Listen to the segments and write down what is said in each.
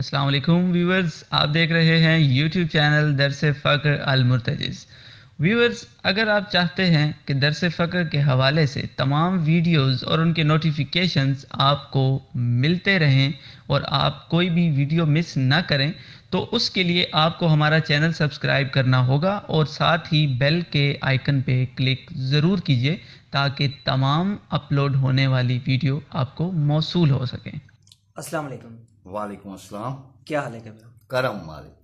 السلام علیکم ویورز، آپ دیکھ رہے ہیں یوٹیوب چینل درس فقر المرتجز۔ ویورز، اگر آپ چاہتے ہیں کہ درس فقر کے حوالے سے تمام ویڈیوز اور ان کے نوٹیفیکیشنز آپ کو ملتے رہیں اور آپ کوئی بھی ویڈیو مس نہ کریں تو اس کے لیے آپ کو ہمارا چینل سبسکرائب کرنا ہوگا اور ساتھ ہی بیل کے آئیکن پہ کلک ضرور کیجئے تاکہ تمام اپلوڈ ہونے والی ویڈیو آپ کو موصول ہو سکیں۔ السلام علیکم۔ وعلیکم السلام۔ کیا حال ہے قبلہ؟ کرم مالک۔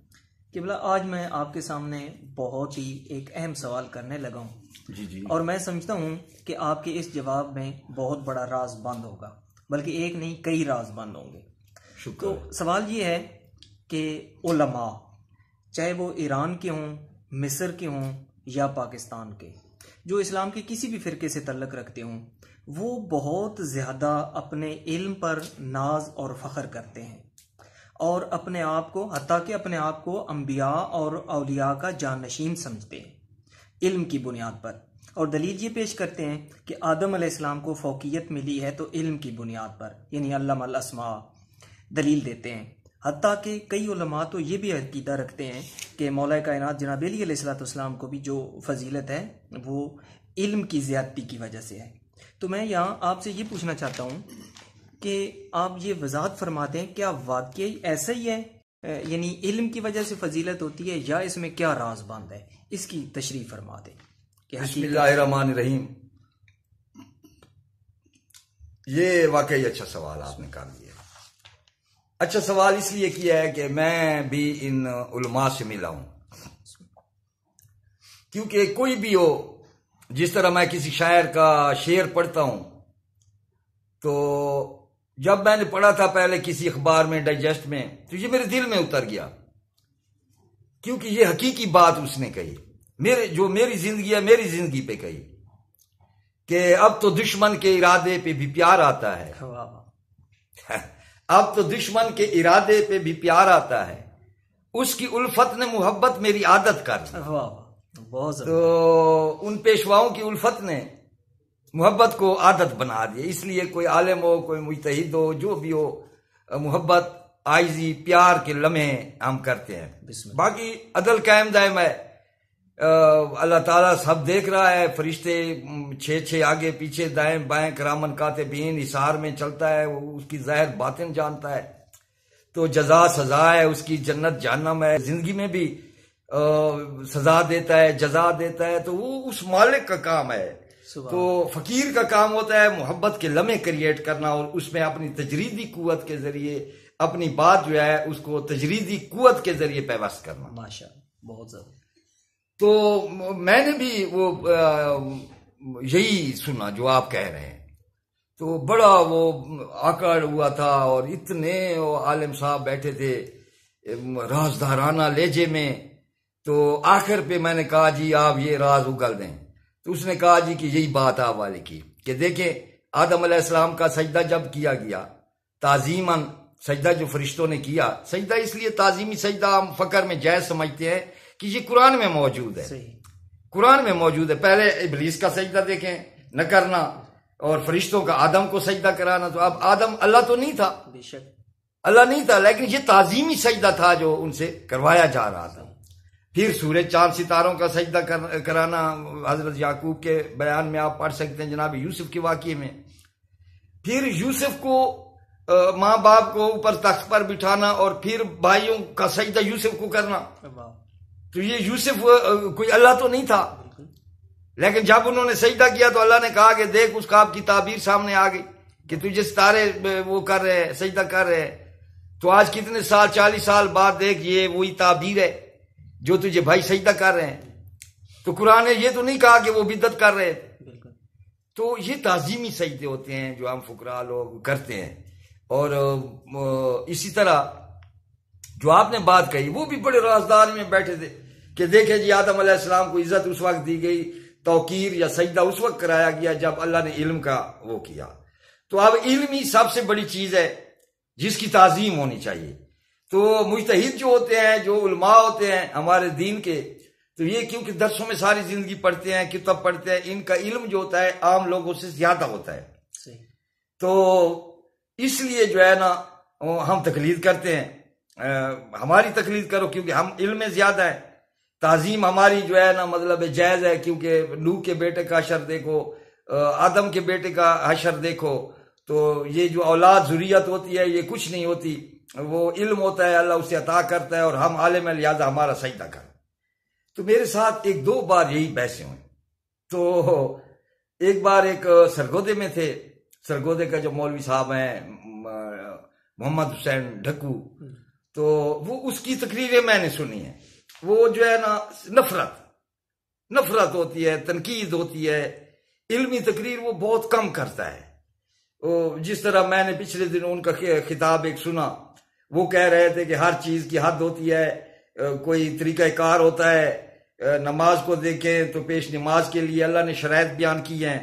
قبلہ، آج میں آپ کے سامنے بہت ہی ایک اہم سوال کرنے لگا ہوں جی اور میں سمجھتا ہوں کہ آپ کے اس جواب میں بہت بڑا راز بند ہوگا، بلکہ ایک نہیں کئی راز بند ہوں گے۔ شکر۔ تو سوال یہ ہے کہ علماء، چاہے وہ ایران کے ہوں، مصر کے ہوں یا پاکستان کے، جو اسلام کے کسی بھی فرقے سے تعلق رکھتے ہوں، وہ بہت زیادہ اپنے علم پر ناز اور فخر کرتے ہیں اور اپنے آپ کو، حتیٰ کہ اپنے آپ کو انبیاء اور اولیاء کا جانشین سمجھتے ہیں علم کی بنیاد پر، اور دلیل یہ پیش کرتے ہیں کہ آدم علیہ السلام کو فوقیت ملی ہے تو علم کی بنیاد پر، یعنی علم الاسماء دلیل دیتے ہیں۔ حتیٰ کہ کئی علماء تو یہ بھی عقیدہ رکھتے ہیں کہ مولا کائنات جناب علی علیہ السلام کو بھی جو فضیلت ہے وہ علم کی زیادتی کی وجہ سے ہے۔ تو میں یہاں آپ سے یہ پوچھنا چاہتا ہوں کہ آپ یہ وضاحت فرما دیں، کیا واقعی ایسا ہی ہے، یعنی علم کی وجہ سے فضیلت ہوتی ہے، یا اس میں کیا راز بند ہے؟ اس کی تشریح فرما دیں کہ بسم اللہ الرحمن الرحیم۔ یہ واقعی اچھا سوال آپ نے کر دیا۔ اچھا سوال اس لیے کیا ہے کہ میں بھی ان علماء سے ملا ہوں، کیونکہ کوئی بھی ہو، جس طرح میں کسی شاعر کا شعر پڑھتا ہوں تو جب میں نے پڑھا تھا پہلے کسی اخبار میں، ڈائجسٹ میں، تو یہ میرے دل میں اتر گیا، کیونکہ یہ حقیقی بات اس نے کہی، جو میری زندگی ہے، میری زندگی پہ کہی کہ اب تو دشمن کے ارادے پہ بھی پیار آتا ہے، اب تو دشمن کے ارادے پہ بھی پیار آتا ہے، اس کی الفت نے محبت میری عادت کر دی۔ تو ان پیشواؤں کی الفت نے محبت کو عادت بنا دی، اس لیے کوئی عالم ہو، کوئی مجتہد ہو، جو بھی ہو، محبت، عاجزی، پیار کے لمحے ہم کرتے ہیں۔ باقی عدل قائم دائم ہے، اللہ تعالیٰ سب دیکھ رہا ہے، فرشتے 6 آگے پیچھے دائیں بائیں کرامن کاتبین حصار میں چلتا ہے، وہ اس کی ظاہر باطن جانتا ہے، تو جزا سزا ہے اس کی، جنت جہنم ہے، زندگی میں بھی سزا دیتا ہے، جزا دیتا ہے، تو وہ اس مالک کا کام ہے۔ تو فقیر کا کام ہوتا ہے محبت کے لمحے کریٹ کرنا، اور اس میں اپنی تجریدی قوت کے ذریعے اپنی بات جو ہے اس کو تجریدی قوت کے ذریعے پیوست کرنا۔ ماشاءاللہ، بہت زیادہ۔ تو میں نے بھی وہ یہی سنا جو آپ کہہ رہے ہیں، تو بڑا وہ آکڑ ہوا تھا، اور اتنے وہ عالم صاحب بیٹھے تھے رازدارانہ لہجے میں، تو آخر پہ میں نے کہا جی آپ یہ راز اگل دیں، تو اس نے کہا جی کہ یہی بات آپ والے کی کہ دیکھیں آدم علیہ السلام کا سجدہ جب کیا گیا، تعظیماً سجدہ جو فرشتوں نے کیا، سجدہ اس لیے تعظیمی سجدہ ہم فقر میں جائز سمجھتے ہیں کہ یہ قرآن میں موجود ہے، قرآن میں موجود ہے۔ پہلے ابلیس کا سجدہ دیکھیں نہ کرنا، اور فرشتوں کا آدم کو سجدہ کرانا، تو اب آدم اللہ تو نہیں تھا، بے شک اللہ نہیں تھا، لیکن یہ تعظیمی سجدہ تھا جو ان سے کروایا جا رہا تھا۔ پھر سورج چاند ستاروں کا سجدہ کرانا، حضرت یعقوب کے بیان میں آپ پڑھ سکتے ہیں، جناب یوسف کے واقعے میں۔ پھر یوسف کو ماں باپ کو اوپر تخت پر بٹھانا، اور پھر بھائیوں کا سجدہ یوسف کو کرنا، تو یہ یوسف کوئی اللہ تو نہیں تھا، لیکن جب انہوں نے سجدہ کیا تو اللہ نے کہا کہ دیکھ اس خواب کی تعبیر سامنے آ گئی کہ تجھے ستارے وہ کر رہے ہیں، سجدہ کر رہے ہیں، تو آج کتنے سال، 40 سال بعد دیکھ یہ وہی تعبیر ہے جو تجھے بھائی سجدہ کر رہے ہیں۔ تو قرآن نے یہ تو نہیں کہا کہ وہ بدعت کر رہے ہیں۔ تو یہ تعظیمی سجدے ہوتے ہیں جو ہم فقراء لوگ کرتے ہیں، اور اسی طرح جو آپ نے بات کہی وہ بھی بڑے رازدار میں بیٹھے تھے کہ دیکھیں جی آدم علیہ السلام کو عزت اس وقت دی گئی، توقیر یا سجدہ اس وقت کرایا گیا جب اللہ نے علم کا وہ کیا۔ تو اب علم ہی سب سے بڑی چیز ہے جس کی تعظیم ہونی چاہیے۔ تو مجتہد جو ہوتے ہیں، جو علماء ہوتے ہیں ہمارے دین کے، تو یہ کیونکہ درسوں میں ساری زندگی پڑھتے ہیں، کتاب پڑھتے ہیں، ان کا علم جو ہوتا ہے عام لوگوں سے زیادہ ہوتا ہے، تو اس لیے جو ہے نا ہم تقلید کرتے ہیں ہماری تقلید کرو کیونکہ ہم علم میں زیادہ ہیں. تعظیم ہماری جو ہے نا مطلب جائز ہے کیونکہ نوح کے بیٹے کا حشر دیکھو، آدم کے بیٹے کا حشر دیکھو، تو یہ جو اولاد ذریت ہوتی ہے یہ کچھ نہیں ہوتی، وہ علم ہوتا ہے، اللہ اسے عطا کرتا ہے اور ہم عالم ہے لہٰذا ہمارا سجدہ کریں. تو میرے ساتھ ایک دو بار یہی بحثیں ہوئیں. تو ایک بار ایک سرگودے میں تھے، سرگودے کا جو مولوی صاحب ہیں محمد حسین ڈھکو، تو وہ اس کی تقریریں میں نے سنی ہیں. وہ جو ہے نا نفرت ہوتی ہے، تنقید ہوتی ہے، علمی تقریر وہ بہت کم کرتا ہے. جس طرح میں نے پچھلے دن ان کا خطاب ایک سنا، وہ کہہ رہے تھے کہ ہر چیز کی حد ہوتی ہے، کوئی طریقہ کار ہوتا ہے. نماز کو دیکھیں تو پیش نماز کے لیے اللہ نے شرائط بیان کی ہیں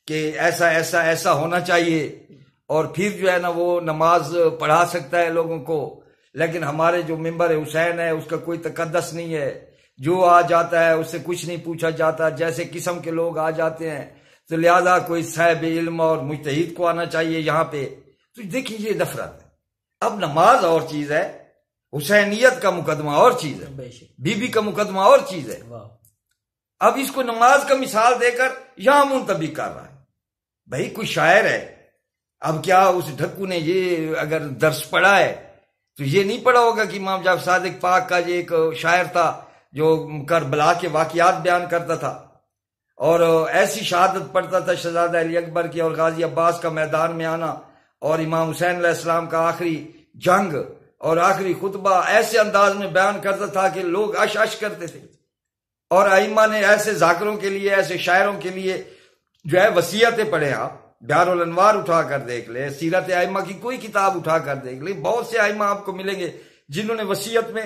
کہ ایسا ایسا ایسا ہونا چاہیے، اور پھر جو ہے نا وہ نماز پڑھا سکتا ہے لوگوں کو. لیکن ہمارے جو ممبر حسین ہے اس کا کوئی تقدس نہیں ہے، جو آ جاتا ہے اس سے کچھ نہیں پوچھا جاتا، جیسے قسم کے لوگ آ جاتے ہیں. تو لہذا کوئی صاحب علم اور مجتہد کو آنا چاہیے یہاں پہ. تو دیکھیں یہ نفرت ہے. اب نماز اور چیز ہے، حسینیت کا مقدمہ اور چیز ہے، بی بی کا مقدمہ اور چیز ہے. اب اس کو نماز کا مثال دے کر یہاں منطبق کر رہا ہے. بھائی کوئی شاعر ہے، اب کیا اس ڈھکو نے یہ اگر درس پڑھا ہے تو یہ نہیں پڑھا ہوگا کہ امام جعفر صادق پاک کا یہ ایک شاعر تھا جو کربلا کے واقعات بیان کرتا تھا اور ایسی شہادت پڑھتا تھا شہزادہ علی اکبر کی اور غازی عباس کا میدان میں آنا اور امام حسین علیہ السلام کا آخری جنگ اور آخری خطبہ ایسے انداز میں بیان کرتا تھا کہ لوگ عش عش کرتے تھے. اور ائمہ نے ایسے ذاکروں کے لیے، ایسے شاعروں کے لیے جو ہے وصیتیں پڑھے. آپ بہار الانوار اٹھا کر دیکھ لیں، سیرت ائمہ کی کوئی کتاب اٹھا کر دیکھ لیں، بہت سے ائمہ آپ کو ملیں گے جنہوں نے وصیت میں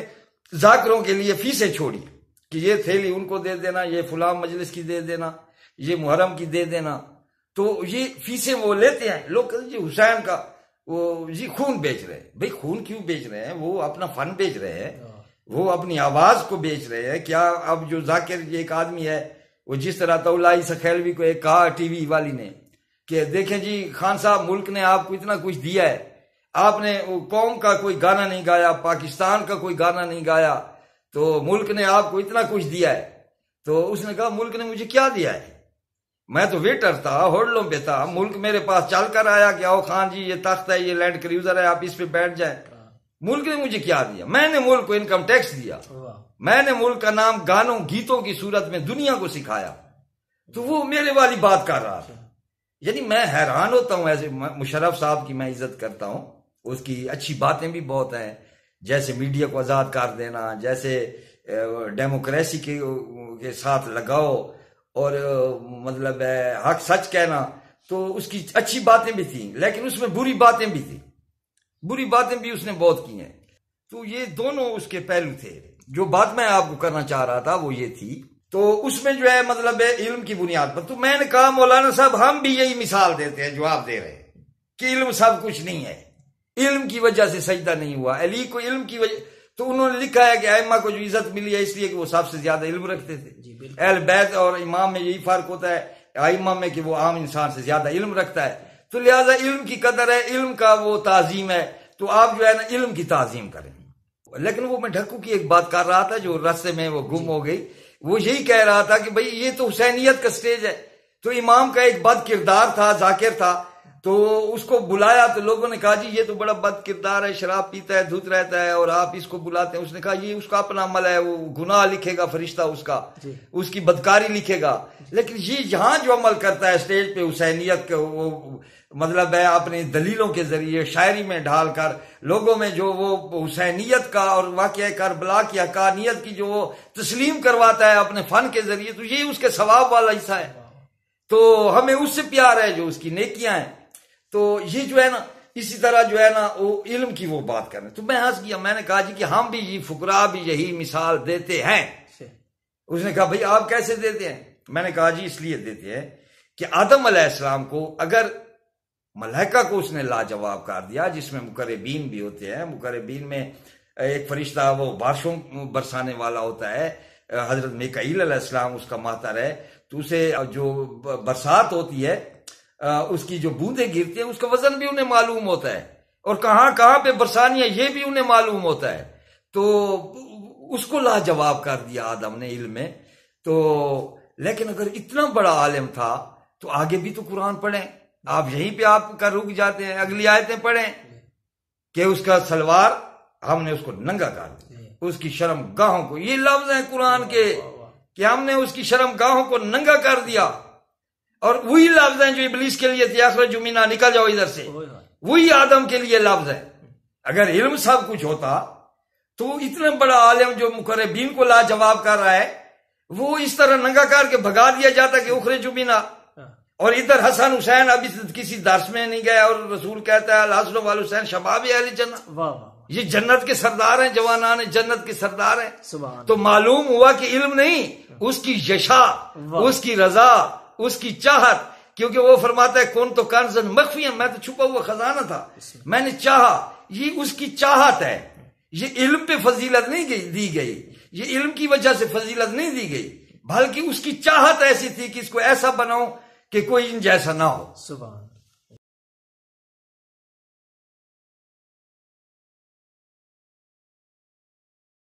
ذاکروں کے لیے فیسیں چھوڑی کہ یہ تھیلی ان کو دے دینا، یہ فلاں مجلس کی دے دینا، یہ محرم کی دے دینا. تو یہ فیسیں وہ لیتے ہیں لوگ. جی حسین کا وہ جی خون بیچ رہے ہیں. بھئی خون کیوں بیچ رہے ہیں؟ وہ اپنا فن بیچ رہے ہیں، وہ اپنی آواز کو بیچ رہے ہیں. کیا اب جو ذاکر ایک آدمی ہے، وہ جس طرح تولائی سخیلوی کو ایک کہا ٹی وی والی نے کہ دیکھیں جی خان صاحب ملک نے آپ کو اتنا کچھ دیا ہے، آپ نے قوم کا کوئی گانا نہیں گایا، پاکستان کا کوئی گانا نہیں گایا، تو ملک نے آپ کو اتنا کچھ دیا ہے. تو اس نے کہا ملک نے مجھے کیا دیا ہے؟ میں تو ویٹر تھا، ہوٹلوں پہ تھا، ملک میرے پاس چل کر آیا کہ آؤ خان جی یہ تخت ہے، یہ لینڈ کروزر ہے، آپ اس پہ بیٹھ جائیں. ملک نے مجھے کیا دیا؟ میں نے ملک کو انکم ٹیکس دیا، میں نے ملک کا نام گانوں گیتوں کی صورت میں دنیا کو سکھایا. تو وہ میرے والی بات کر رہا تھا. یعنی میں حیران ہوتا ہوں. ایسے مشرف صاحب کی میں عزت کرتا ہوں، اس کی اچھی باتیں بھی بہت ہیں، جیسے میڈیا کو آزاد کر دینا، جیسے ڈیموکریسی کے ساتھ لگاؤ اور مطلب حق سچ کہنا. تو اس کی اچھی باتیں بھی تھیں لیکن اس میں بری باتیں بھی تھیں، بری باتیں بھی اس نے بہت کی ہیں. تو یہ دونوں اس کے پہلو تھے. جو بات میں آپ کو کرنا چاہ رہا تھا وہ یہ تھی. تو اس میں جو ہے مطلب علم کی بنیاد پر. تو میں نے کہا مولانا صاحب ہم بھی یہی مثال دیتے ہیں جو آپ دے رہے ہیں کہ علم سب کچھ نہیں ہے، علم کی وجہ سے سجدہ نہیں ہوا. علی کو علم کی وجہ، تو انہوں نے لکھا ہے کہ ائمہ کو جو عزت ملی ہے اس لیے کہ وہ سب سے زیادہ علم رکھتے تھے. اہل بیت اور امام میں یہی فرق ہوتا ہے ائمہ میں کہ وہ عام انسان سے زیادہ علم رکھتا ہے. تو لہذا علم کی قدر ہے، علم کا وہ تعظیم ہے. تو آپ جو ہے نا علم کی تعظیم کریں. لیکن وہ میں ڈھکو کی ایک بات کر رہا تھا جو رستے میں وہ گم ہو گئی. وہ یہی کہہ رہا تھا کہ بھئی یہ تو حسینیت کا سٹیج ہے. تو امام کا ایک بد کردار تھا، ذاکر تھا، تو اس کو بلایا تو لوگوں نے کہا جی یہ تو بڑا بد کردار ہے، شراب پیتا ہے، دھت رہتا ہے اور آپ اس کو بلاتے ہیں. اس نے کہا یہ اس کا اپنا عمل ہے، وہ گناہ لکھے گا فرشتہ اس کا، اس کی بدکاری لکھے گا. لیکن یہ یہاں جو عمل کرتا ہے اسٹیج پہ حسینیت کا، وہ مطلب ہے اپنی دلیلوں کے ذریعے شاعری میں ڈھال کر لوگوں میں جو وہ حسینیت کا اور واقعہ کربلا کی حقانیت کی جو وہ تسلیم کرواتا ہے اپنے فن کے ذریعے، تو یہ اس کے ثواب والا حصہ ہے. تو ہمیں اس سے پیار ہے جو اس کی نیکیاں ہیں. تو یہ جو ہے نا اسی طرح جو ہے نا وہ علم کی وہ بات کرنے. تو میں ہنس گیا، میں نے کہا جی کہ ہم بھی یہ فقراء بھی یہی مثال دیتے ہیں. اس نے کہا بھئی آپ کیسے دیتے ہیں؟ میں نے کہا جی اس لیے دیتے ہیں کہ آدم علیہ السلام کو اگر ملائکہ کو اس نے لاجواب کر دیا، جس میں مقربین بھی ہوتے ہیں، مقربین میں ایک فرشتہ وہ بارشوں برسانے والا ہوتا ہے، حضرت میکائیل علیہ السلام اس کا ماتر ہے. تو اسے جو برسات ہوتی ہے اس کی جو بوندیں گرتی ہیں اس کا وزن بھی انہیں معلوم ہوتا ہے. اور کہاں کہاں پہ برسانی ہے یہ بھی انہیں معلوم ہوتا ہے. تو اس کو لاجواب کر دیا آدم نے علم میں. تو لیکن اگر اتنا بڑا عالم تھا تو آگے بھی تو قرآن پڑھیں. آپ یہیں پہ آپ کا رک جاتے ہیں. اگلی آیتیں پڑھیں کہ اس کا سلوار ہم نے اس کو ننگا کر دیا, اس کی شرم گاہوں کو. یہ لفظ ہیں قرآن کے کہ ہم نے اس کی شرم گاہوں کو ننگا کر دیا. اور وہی لفظ ہیں جو ابلیس کے لیے تھے, اخرج منا, نکل جاؤ ادھر سے. وہی آدم کے لیے لفظ ہے. اگر علم سب کچھ ہوتا تو اتنا بڑا عالم جو مقربین کو لاجواب کر رہا ہے وہ اس طرح ننگا کر کے بھگا دیا جاتا کہ اخرج منا. اور ادھر حسن حسین ابھی کسی درس میں نہیں گیا اور رسول کہتا ہے الحسن والحسین شباب اہل جنت, یہ جنت کے سردار ہیں, جوانان جنت کے سردار ہیں. تو معلوم ہوا کہ علم نہیں, اس کی یشا, اس کی رضا, اس کی چاہت. کیونکہ وہ فرماتا ہے کون تو کنزن مخفی, میں تو چھپا ہوا خزانہ تھا, میں نے چاہا. یہ اس کی چاہت ہے. یہ علم پہ فضیلت نہیں دی گئی, یہ علم کی وجہ سے فضیلت نہیں دی گئی, بلکہ اس کی چاہت ایسی تھی کہ اس کو ایسا بناؤ کہ کوئی ان جیسا نہ ہو.